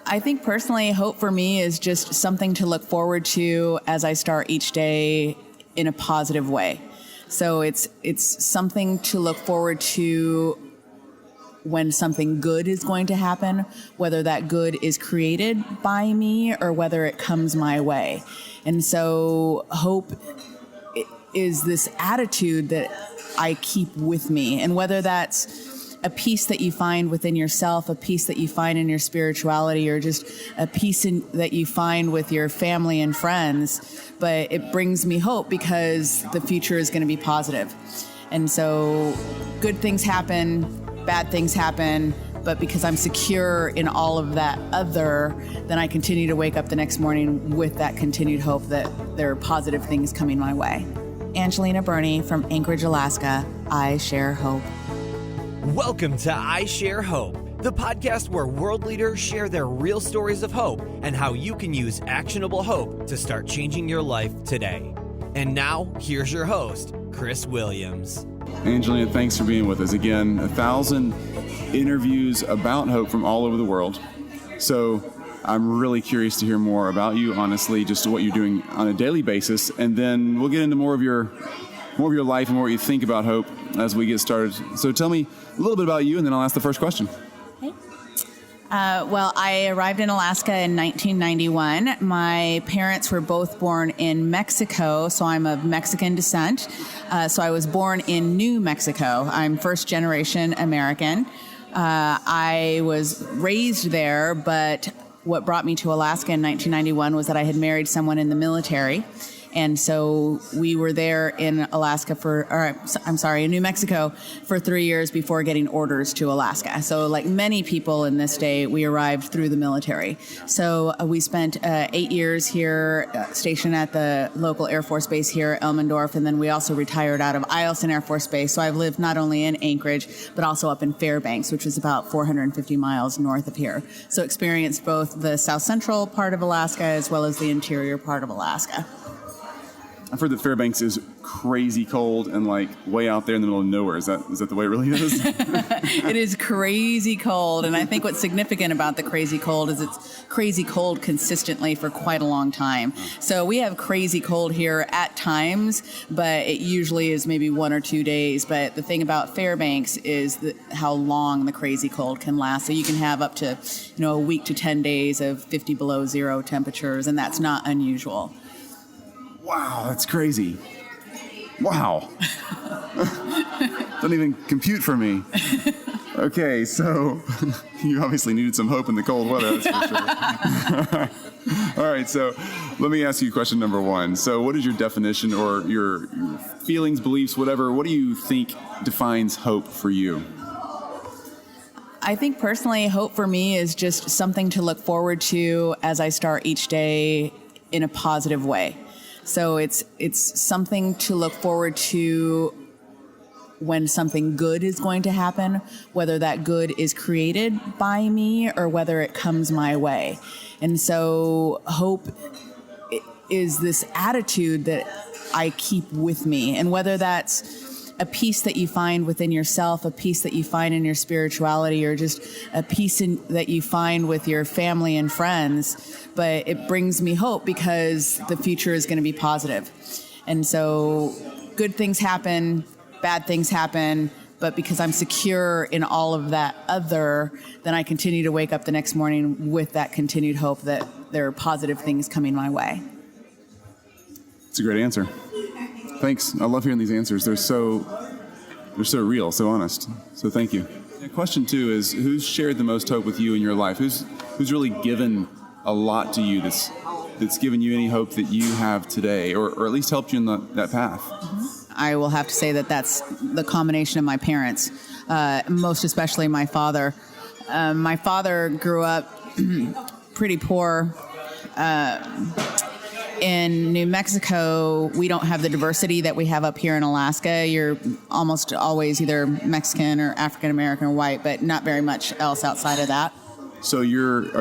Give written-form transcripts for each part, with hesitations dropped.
I think personally, hope for me is just something to look forward to as I start each day in a positive way. So it's something to look forward to when something good is going to happen, whether that good is created by me or whether it comes my way. And so hope is this attitude that I keep with me. And whether that's a peace that you find within yourself, a peace that you find in your spirituality, or just a peace that you find with your family and friends. But it brings me hope because the future is going to be positive. And so good things happen, bad things happen, but because I'm secure in all of that other, then I continue to wake up the next morning with that continued hope that there are positive things coming my way. Angelina Estrada-Burney from Anchorage, Alaska. I share hope. Welcome to I Share Hope, the podcast where world leaders share their real stories of hope and how you can use actionable hope to start changing your life today. And now, here's your host, Chris Williams. Angelina, thanks for being with us again. 1,000 interviews about hope from all over the world. So I'm really curious to hear more about you, honestly, just what you're doing on a daily basis. And then we'll get into more of your life and more what you think about hope as we get started. So tell me a little bit about you, and then I'll ask the first question. Okay. Well, I arrived in Alaska in 1991. My parents were both born in Mexico, so I'm of Mexican descent. So I was born in New Mexico. I'm first generation American. I was raised there, but what brought me to Alaska in 1991 was that I had married someone in the military. And so we were there in in New Mexico for 3 years before getting orders to Alaska. So like many people in this day, we arrived through the military. So we spent 8 years here stationed at the local Air Force Base here at Elmendorf. And then we also retired out of Eielson Air Force Base. So I've lived not only in Anchorage, but also up in Fairbanks, which is about 450 miles north of here. So experienced both the south central part of Alaska as well as the interior part of Alaska. I've heard that Fairbanks is crazy cold and like way out there in the middle of nowhere. Is that the way it really is? It is crazy cold. And I think what's significant about the crazy cold is it's crazy cold consistently for quite a long time. So we have crazy cold here at times, but it usually is maybe 1 or 2 days. But the thing about Fairbanks is how long the crazy cold can last. So you can have up to, a week to 10 days of 50 below zero temperatures, and that's not unusual. Wow, that's crazy. Wow. Doesn't even compute for me. Okay, so you obviously needed some hope in the cold weather, that's for sure. All right, so let me ask you question number one. So what is your definition or your feelings, beliefs, whatever, what do you think defines hope for you? I think personally, hope for me is just something to look forward to as I start each day in a positive way. So it's something to look forward to when something good is going to happen, whether that good is created by me or whether it comes my way. And so hope is this attitude that I keep with me. And whether that's a peace that you find within yourself, a peace that you find in your spirituality, or just a peace that you find with your family and friends. But it brings me hope because the future is going to be positive. And so good things happen, bad things happen, but because I'm secure in all of that other, then I continue to wake up the next morning with that continued hope that there are positive things coming my way. It's a great answer. Thanks. I love hearing these answers. They're so real, so honest. So thank you. Question 2 is, who's shared the most hope with you in your life? Who's really given a lot to you that's given you any hope that you have today, or at least helped you in that path? Mm-hmm. I will have to say that that's the combination of my parents, most especially my father. My father grew up pretty poor. In New Mexico, we don't have the diversity that we have up here in Alaska. You're almost always either Mexican or African American or white, but not very much else outside of that. So are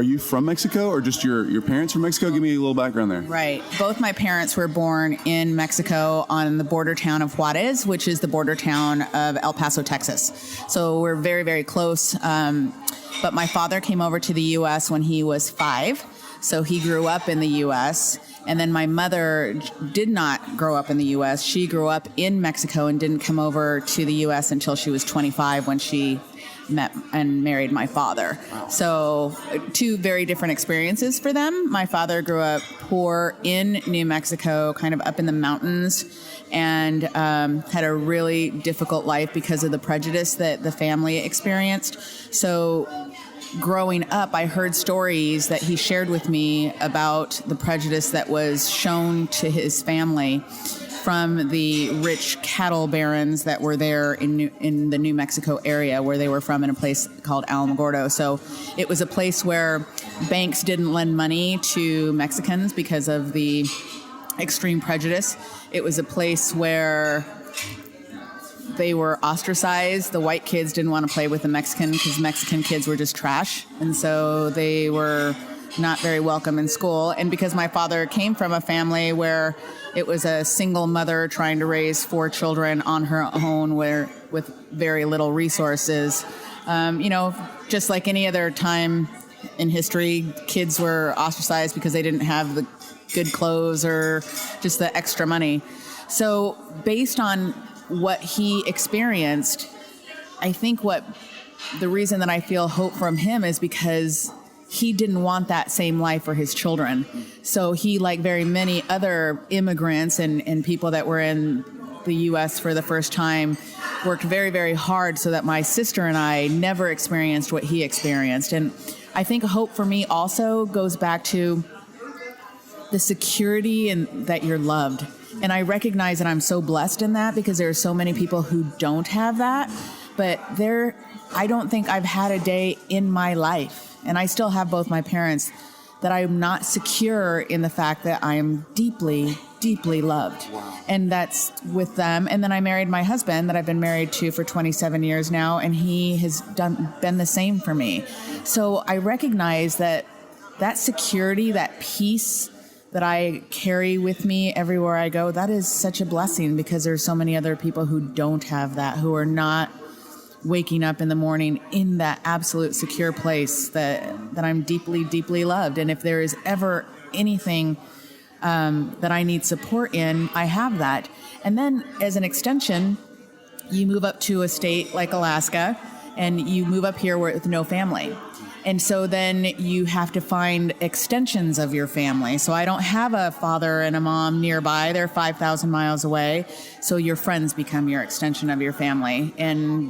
you from Mexico, or just your parents from Mexico? Give me a little background there. Right. Both my parents were born in Mexico on the border town of Juarez, which is the border town of El Paso, Texas. So we're very, very close. but my father came over to the U.S. when he was 5, so he grew up in the U.S., and then my mother did not grow up in the U.S. She grew up in Mexico and didn't come over to the U.S. until she was 25 when she met and married my father. Wow. So 2 very different experiences for them. My father grew up poor in New Mexico, kind of up in the mountains, and had a really difficult life because of the prejudice that the family experienced. So growing up, I heard stories that he shared with me about the prejudice that was shown to his family from the rich cattle barons that were there in the New Mexico area where they were from, in a place called Alamogordo. So it was a place where banks didn't lend money to Mexicans because of the extreme prejudice. It was a place where they were ostracized. The white kids didn't want to play with the Mexican because Mexican kids were just trash. And so they were not very welcome in school. And because my father came from a family where it was a single mother trying to raise 4 children on her own with very little resources, just like any other time in history, kids were ostracized because they didn't have the good clothes or just the extra money. So based on what he experienced, I think the reason that I feel hope from him is because he didn't want that same life for his children. So he, like very many other immigrants and people that were in the U.S. for the first time, worked very, very hard so that my sister and I never experienced what he experienced. And I think hope for me also goes back to the security and that you're loved. And I recognize that I'm so blessed in that because there are so many people who don't have that. But I don't think I've had a day in my life, and I still have both my parents, that I'm not secure in the fact that I am deeply, deeply loved. Wow. And that's with them. And then I married my husband that I've been married to for 27 years now, and he has been the same for me. So I recognize that security, that peace that I carry with me everywhere I go, that is such a blessing because there's so many other people who don't have that, who are not waking up in the morning in that absolute secure place that I'm deeply, deeply loved. And if there is ever anything that I need support in, I have that. And then as an extension, you move up to a state like Alaska and you move up here with no family. And so then you have to find extensions of your family. So I don't have a father and a mom nearby. They're 5,000 miles away. So your friends become your extension of your family. And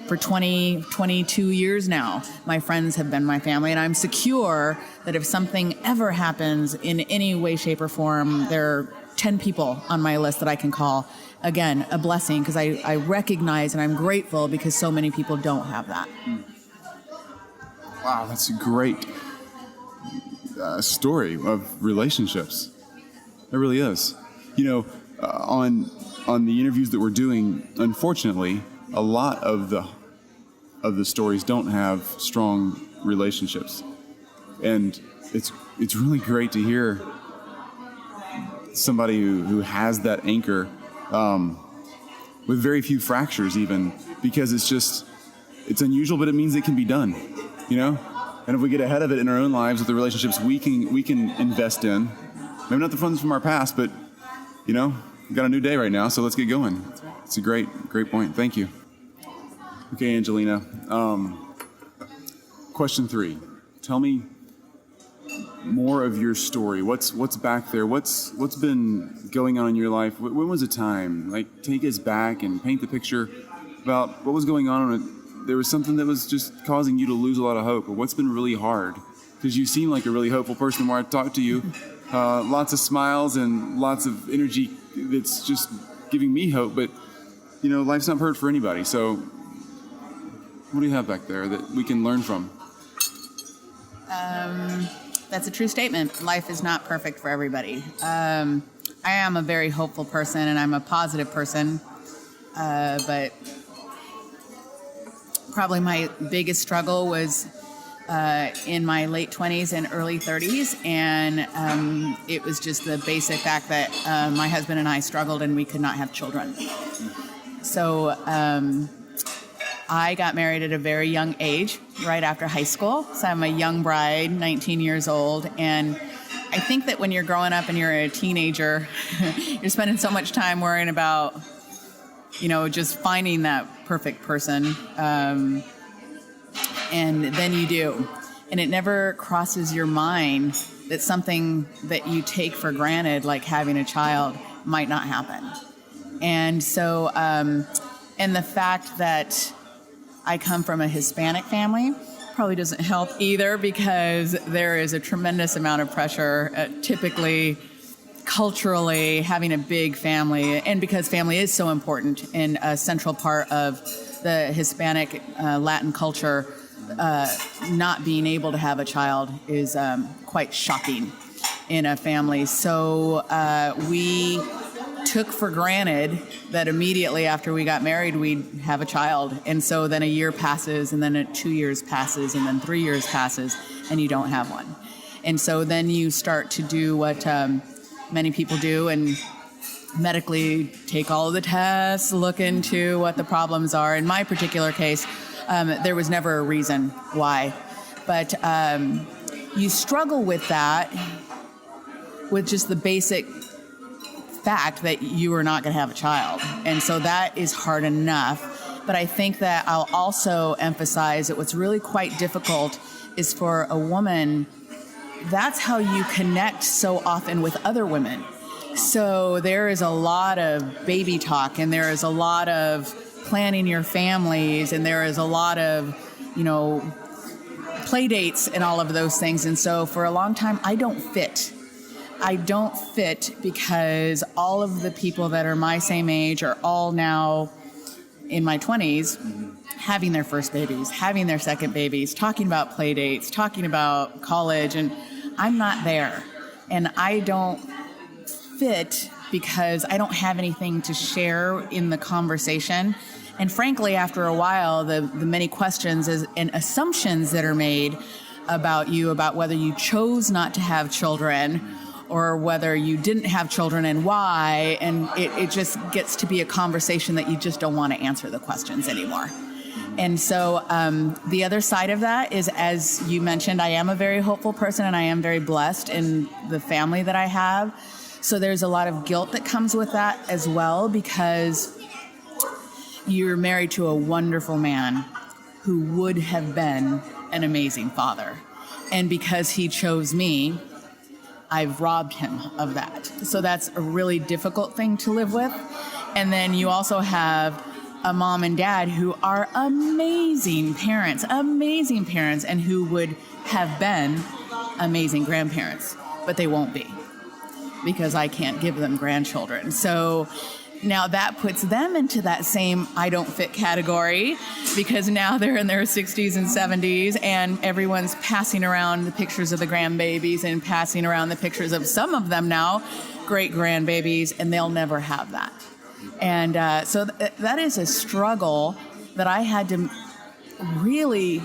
for 22 years now, my friends have been my family. And I'm secure that if something ever happens in any way, shape, or form, there are 10 people on my list that I can call. Again, a blessing, because I recognize and I'm grateful because so many people don't have that. Wow, that's a great story of relationships. It really is. On the interviews that we're doing, unfortunately, a lot of the stories don't have strong relationships, and it's really great to hear somebody who has that anchor with very few fractures, even because it's unusual, but it means it can be done. And if we get ahead of it in our own lives with the relationships we can invest in, maybe not the ones from our past, but we've got a new day right now, so let's get going. That's right. It's a great point. Thank you. Okay, Angelina. Question 3. Tell me more of your story. What's back there? What's been going on in your life? When was the time? Like, take us back and paint the picture about what was going on. There was something that was just causing you to lose a lot of hope, or what's been really hard? Because you seem like a really hopeful person the more I talk to you. Lots of smiles and lots of energy that's just giving me hope. But, life's not perfect for anybody. So what do you have back there that we can learn from? That's a true statement. Life is not perfect for everybody. I am a very hopeful person, and I'm a positive person. But probably my biggest struggle was in my late 20s and early 30s, and it was just the basic fact that my husband and I struggled and we could not have children. So I got married at a very young age, right after high school. So I'm a young bride, 19 years old. And I think that when you're growing up and you're a teenager, you're spending so much time worrying about, just finding that perfect person. And then you do. And it never crosses your mind that something that you take for granted, like having a child, might not happen. And so, and the fact that I come from a Hispanic family probably doesn't help either, because there is a tremendous amount of pressure, typically culturally, having a big family, and because family is so important in a central part of the Hispanic Latin culture, not being able to have a child is quite shocking in a family. So we took for granted that immediately after we got married, we'd have a child. And so then a year passes, and then 2 years passes, and then 3 years passes, and you don't have one. And so then you start to do what many people do and medically take all of the tests, look into what the problems are. In my particular case, there was never a reason why. But you struggle with that, with just the basic fact that you are not going to have a child. And so that is hard enough. But I think that I'll also emphasize that what's really quite difficult is for a woman, that's how you connect so often with other women. So there is a lot of baby talk, and there is a lot of planning your families, and there is a lot of, play dates and all of those things. And so for a long time, I don't fit because all of the people that are my same age are all now in my 20s, having their first babies, having their second babies, talking about play dates, talking about college, and I'm not there. And I don't fit because I don't have anything to share in the conversation. And frankly, after a while, the many questions and assumptions that are made about you, about whether you chose not to have children or whether you didn't have children and why, and it just gets to be a conversation that you just don't want to answer the questions anymore. And so the other side of that is, as you mentioned, I am a very hopeful person, and I am very blessed in the family that I have. So there's a lot of guilt that comes with that as well, because you're married to a wonderful man who would have been an amazing father. And because he chose me, I've robbed him of that. So that's a really difficult thing to live with. And then you also have a mom and dad who are amazing parents, and who would have been amazing grandparents, but they won't be because I can't give them grandchildren. So now that puts them into that same I don't fit category, because now they're in their 60s and 70s, and everyone's passing around the pictures of the grandbabies and passing around the pictures of some of them now, great grandbabies, and they'll never have that. And so that is a struggle that I had to really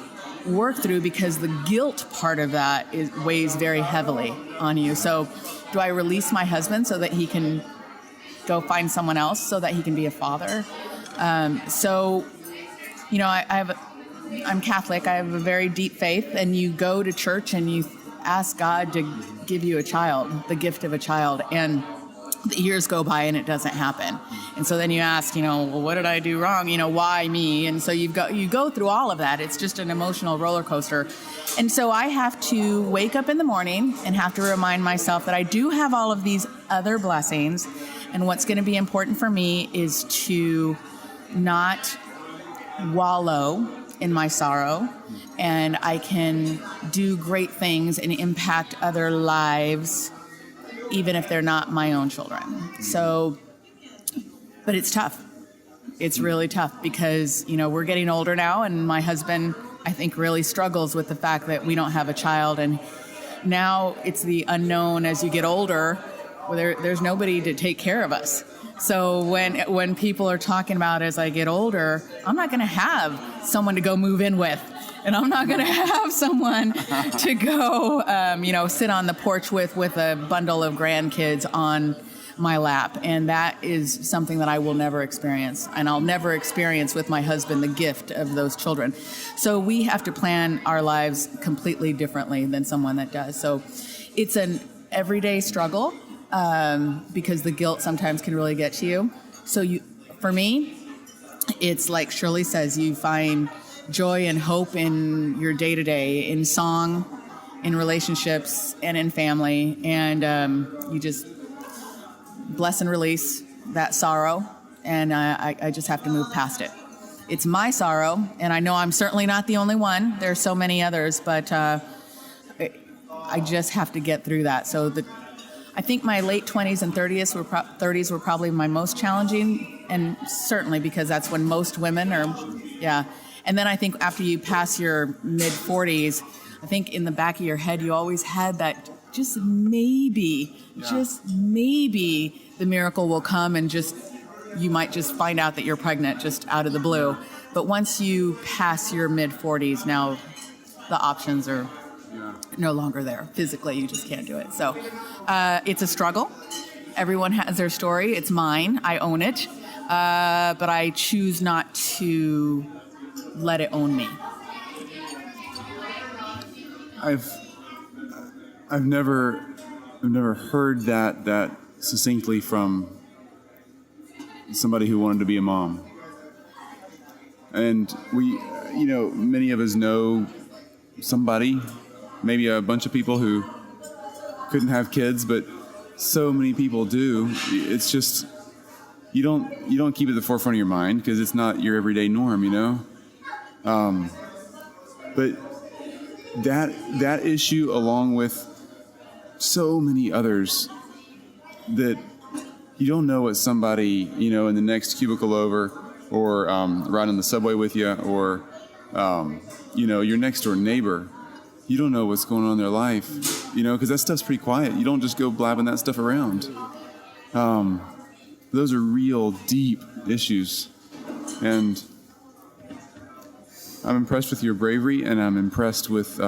work through, because the guilt part of that weighs very heavily on you. So do I release my husband so that he can go find someone else so that he can be a father? I'm Catholic. I have a very deep faith, and you go to church and you ask God to give you a child, the gift of a child, and the years go by and it doesn't happen. And so then you ask, well, what did I do wrong? Why me? And so you go through all of that. It's just an emotional roller coaster. And so I have to wake up in the morning and have to remind myself that I do have all of these other blessings. And what's going to be important for me is to not wallow in my sorrow, and I can do great things and impact other lives, even if they're not my own children. So, but it's tough. It's really tough because, we're getting older now, and my husband, I think, really struggles with the fact that we don't have a child. And now it's the unknown as you get older. There's nobody to take care of us. So when people are talking about as I get older, I'm not going to have someone to go move in with. And I'm not going to have someone to go, sit on the porch with a bundle of grandkids on my lap. And that is something that I will never experience. And I'll never experience with my husband the gift of those children. So we have to plan our lives completely differently than someone that does. So it's an everyday struggle because the guilt sometimes can really get to you. So for me, it's like Shirley says, you find joy and hope in your day-to-day, in song, in relationships, and in family. And you just bless and release that sorrow. And I just have to move past it. It's my sorrow, and I know I'm certainly not the only one. There are so many others, but I just have to get through that. So I think my late 20s and 30s were probably my most challenging, and certainly because that's when most women are, yeah. And then I think after you pass your mid-40s, I think in the back of your head you always had that just maybe the miracle will come and you might just find out that you're pregnant just out of the blue. But once you pass your mid-40s, now the options are no longer there. Physically, you just can't do it. So it's a struggle. Everyone has their story. It's mine. I own it. But I choose not to let it own me. I've never heard that succinctly from somebody who wanted to be a mom. And many of us know somebody, maybe a bunch of people who couldn't have kids, but so many people do. It's just you don't keep it at the forefront of your mind because it's not your everyday norm, But that issue, along with so many others, that you don't know what somebody in the next cubicle over, or riding on the subway with you, or your next door neighbor. You don't know what's going on in their life, because that stuff's pretty quiet. You don't just go blabbing that stuff around. Those are real deep issues, and I'm impressed with your bravery, and I'm impressed with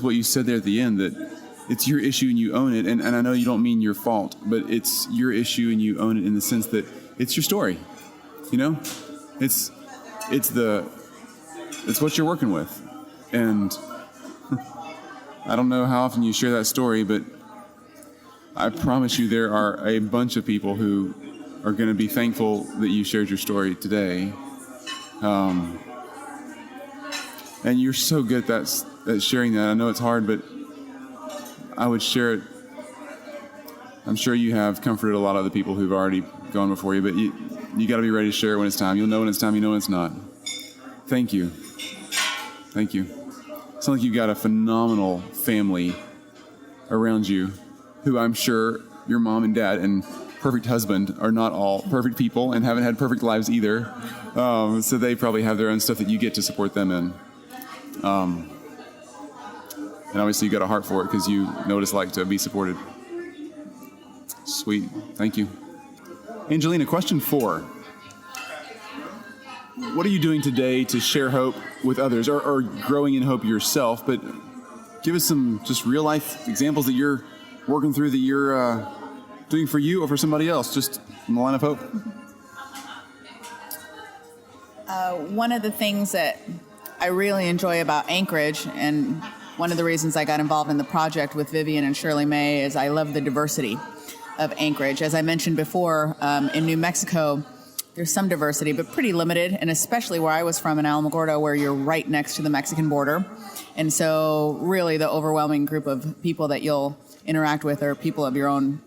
what you said there at the end, that it's your issue and you own it. And I know you don't mean your fault, but it's your issue and you own it in the sense that it's your story. It's what you're working with. And I don't know how often you share that story, but I promise you there are a bunch of people who are going to be thankful that you shared your story today. And you're so good at sharing that. I know it's hard, but I would share it. I'm sure you have comforted a lot of the people who've already gone before you, but you got to be ready to share it when it's time. You'll know when it's time, you know when it's not. Thank you. Thank you. Sounds like you've got a phenomenal family around you, who I'm sure your mom and dad and perfect husband are not all perfect people and haven't had perfect lives either. So they probably have their own stuff that you get to support them in. And obviously you got a heart for it because you know what it's like to be supported. Sweet. Thank you. Angelina, question 4. What are you doing today to share hope with others, or growing in hope yourself? But give us some just real life examples that you're working through, that you're doing for you or for somebody else, just in the line of hope. One of the things that I really enjoy about Anchorage, and one of the reasons I got involved in the project with Vivian and Shirley May, is I love the diversity of Anchorage. As I mentioned before, in New Mexico, there's some diversity, but pretty limited, and especially where I was from in Alamogordo, where you're right next to the Mexican border. And so really the overwhelming group of people that you'll interact with are people of your own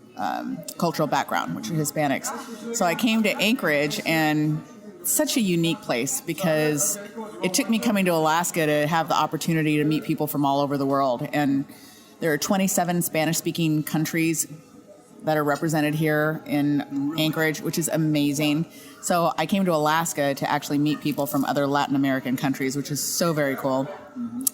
cultural background, which are Hispanics. So I came to Anchorage, and it's such a unique place because it took me coming to Alaska to have the opportunity to meet people from all over the world. And there are 27 Spanish-speaking countries that are represented here in Anchorage, which is amazing. So I came to Alaska to actually meet people from other Latin American countries, which is so very cool.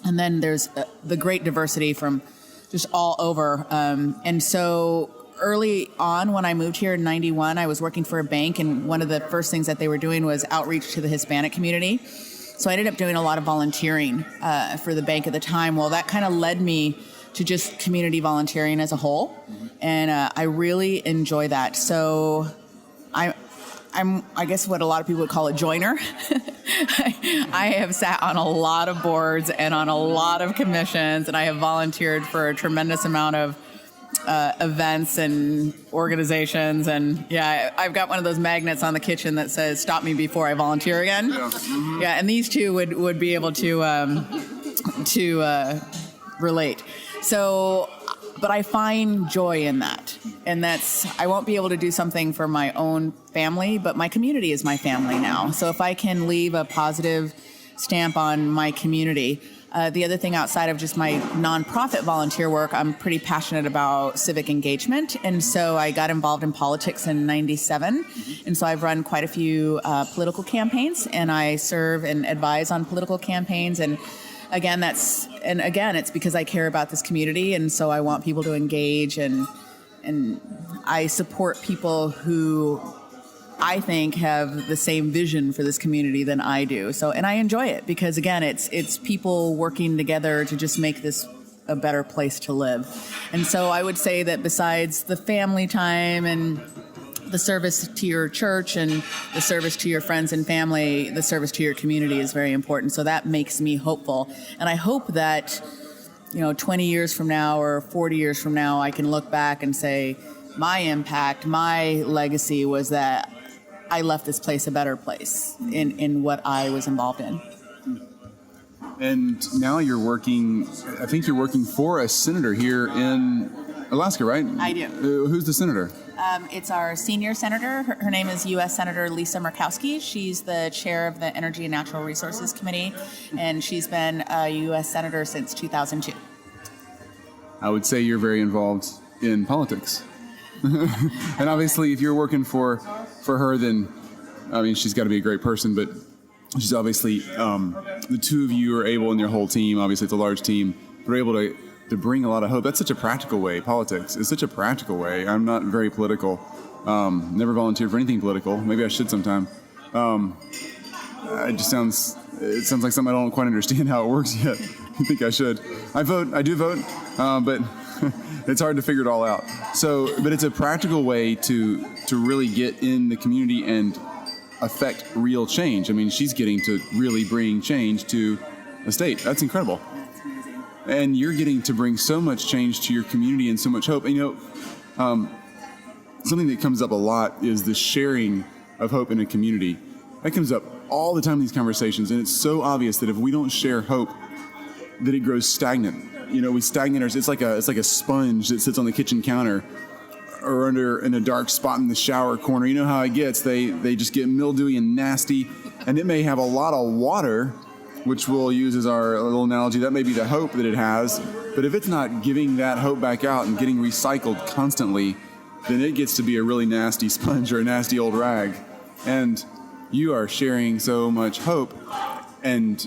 And then there's the great diversity from just all over. And so early on, when I moved here in 91, I was working for a bank, and one of the first things that they were doing was outreach to the Hispanic community. So I ended up doing a lot of volunteering for the bank at the time. Well, that kind of led me to just community volunteering as a whole. And I really enjoy that. So I'm I guess what a lot of people would call a joiner. I have sat on a lot of boards and on a lot of commissions, and I have volunteered for a tremendous amount of events and organizations. And yeah, I've got one of those magnets on the kitchen that says "Stop me before I volunteer again." Yeah, and these two would be able to relate. So, but I find joy in that. And I won't be able to do something for my own family, but my community is my family now. So if I can leave a positive stamp on my community. The other thing outside of just my nonprofit volunteer work, I'm pretty passionate about civic engagement. And so I got involved in politics in '97. And so I've run quite a few political campaigns, and I serve and advise on political campaigns. And again, it's because I care about this community. And so I want people to engage, and I support people who I think have the same vision for this community than I do. So, and I enjoy it because again, it's people working together to just make this a better place to live. And so I would say that besides the family time and the service to your church and the service to your friends and family, the service to your community is very important. So that makes me hopeful. And I hope that, 20 years from now or 40 years from now, I can look back and say, my impact, my legacy was that I left this place a better place in what I was involved in. And now you're working for a senator here in Alaska, right? I do. Who's the senator? It's our senior senator. Her name is U.S. Senator Lisa Murkowski. She's the chair of the Energy and Natural Resources Committee, and she's been a U.S. senator since 2002. I would say you're very involved in politics. And obviously, if you're working for her, then, she's got to be a great person, but she's obviously, the two of you are able, and your whole team, obviously it's a large team, but are able to bring a lot of hope. That's such a practical way. Politics is such a practical way. I'm not very political. Never volunteered for anything political. Maybe I should sometime. It sounds like something I don't quite understand how it works yet. I think I should. I do vote, but it's hard to figure it all out. So, but it's a practical way to really get in the community and affect real change. She's getting to really bring change to a state. That's incredible. That's amazing. And you're getting to bring so much change to your community and so much hope. And, something that comes up a lot is the sharing of hope in a community. That comes up all the time in these conversations, and it's so obvious that if we don't share hope, that it grows stagnant. We stagnate. It's like a sponge that sits on the kitchen counter or in a dark spot in the shower corner. You know how it gets. They just get mildewy and nasty, and it may have a lot of water, which we'll use as our little analogy. That may be the hope that it has, but if it's not giving that hope back out and getting recycled constantly, then it gets to be a really nasty sponge or a nasty old rag. And you are sharing so much hope and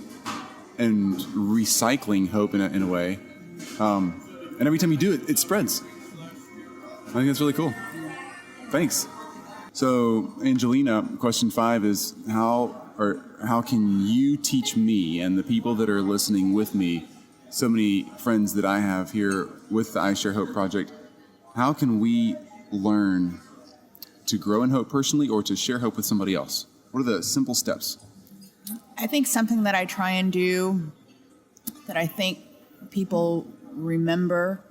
recycling hope in a way. And every time you do it, it spreads. I think that's really cool. Thanks. So, Angelina, question 5 is how can you teach me and the people that are listening with me, so many friends that I have here with the I Share Hope Project, how can we learn to grow in hope personally or to share hope with somebody else? What are the simple steps? I think something that I try and do that I think people remember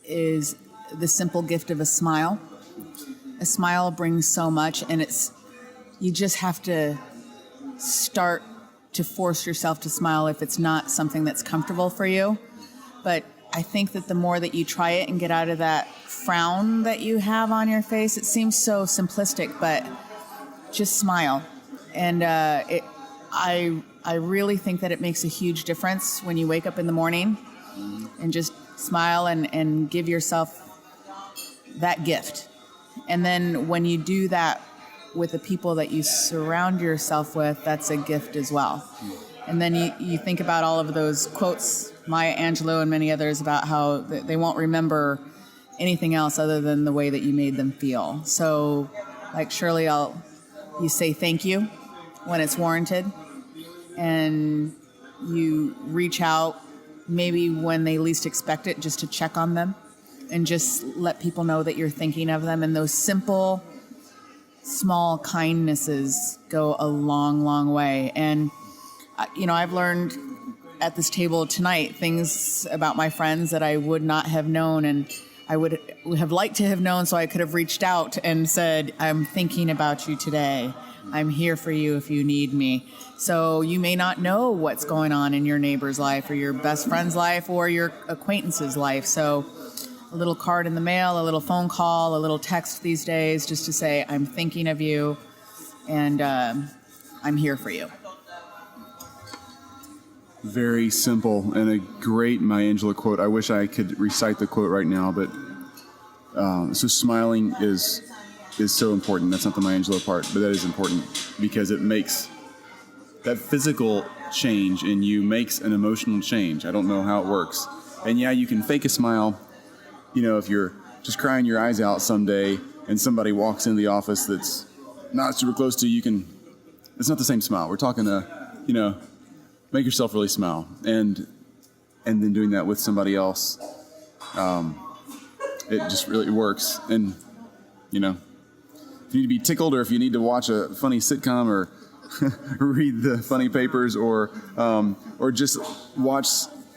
is the simple gift of a smile. A smile brings so much, and you just have to start to force yourself to smile if it's not something that's comfortable for you. But I think that the more that you try it and get out of that frown that you have on your face, it seems so simplistic, but just smile. And I really think that it makes a huge difference when you wake up in the morning and just smile and give yourself that gift. And then when you do that with the people that you surround yourself with, that's a gift as well. And then you think about all of those quotes, Maya Angelou and many others, about how they won't remember anything else other than the way that you made them feel. So, like Shirley, you say thank you when it's warranted, and you reach out maybe when they least expect it, just to check on them and just let people know that you're thinking of them. And those simple, small kindnesses go a long, long way. And, I've learned at this table tonight things about my friends that I would not have known, and I would have liked to have known, so I could have reached out and said, I'm thinking about you today. I'm here for you if you need me. So you may not know what's going on in your neighbor's life or your best friend's life or your acquaintance's life. So a little card in the mail, a little phone call, a little text these days, just to say, I'm thinking of you and I'm here for you. Very simple and a great Maya Angelou quote. I wish I could recite the quote right now, but so smiling is so important. That's not the Maya Angelou part, but that is important because it makes that physical change in you makes an emotional change. I don't know how it works. And yeah, you can fake a smile. If you're just crying your eyes out someday and somebody walks into the office that's not super close to you, it's not the same smile. We're talking make yourself really smile, and then doing that with somebody else, it just really works. And if you need to be tickled, or if you need to watch a funny sitcom, or read the funny papers, or just watch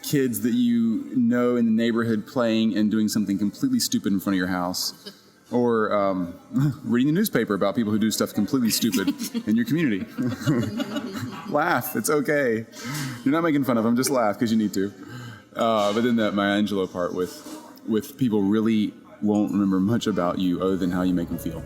kids that in the neighborhood playing and doing something completely stupid in front of your house, or reading the newspaper about people who do stuff completely stupid in your community. Laugh. It's okay. You're not making fun of them. Just laugh because you need to. But then that Maya Angelou part with people really won't remember much about you other than how you make them feel.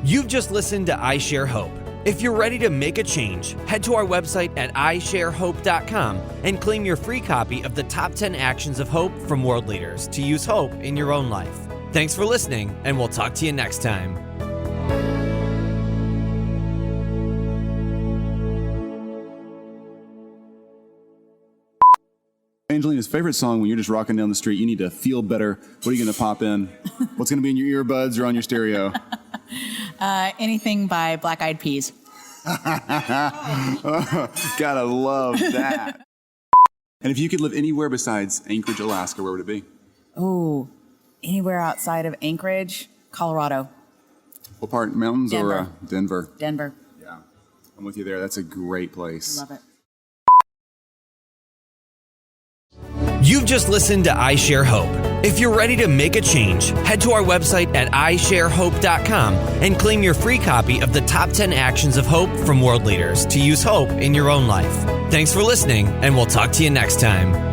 You've just listened to I Share Hope. If you're ready to make a change, head to our website at isharehope.com and claim your free copy of the Top 10 Actions of Hope from World Leaders to use hope in your own life. Thanks for listening, and we'll talk to you next time. Angelina's favorite song when you're just rocking down the street, you need to feel better. What are you going to pop in? What's going to be in your earbuds or on your stereo? Anything by Black Eyed Peas. Gotta love that. And if you could live anywhere besides Anchorage, Alaska, where would it be? Oh, anywhere outside of Anchorage, Colorado. What part? Mountains Denver. or Denver? Denver. Yeah, I'm with you there. That's a great place. Love it. You've just listened to I Share Hope. If you're ready to make a change, head to our website at isharehope.com and claim your free copy of the Top 10 Actions of Hope from World Leaders to use hope in your own life. Thanks for listening, and we'll talk to you next time.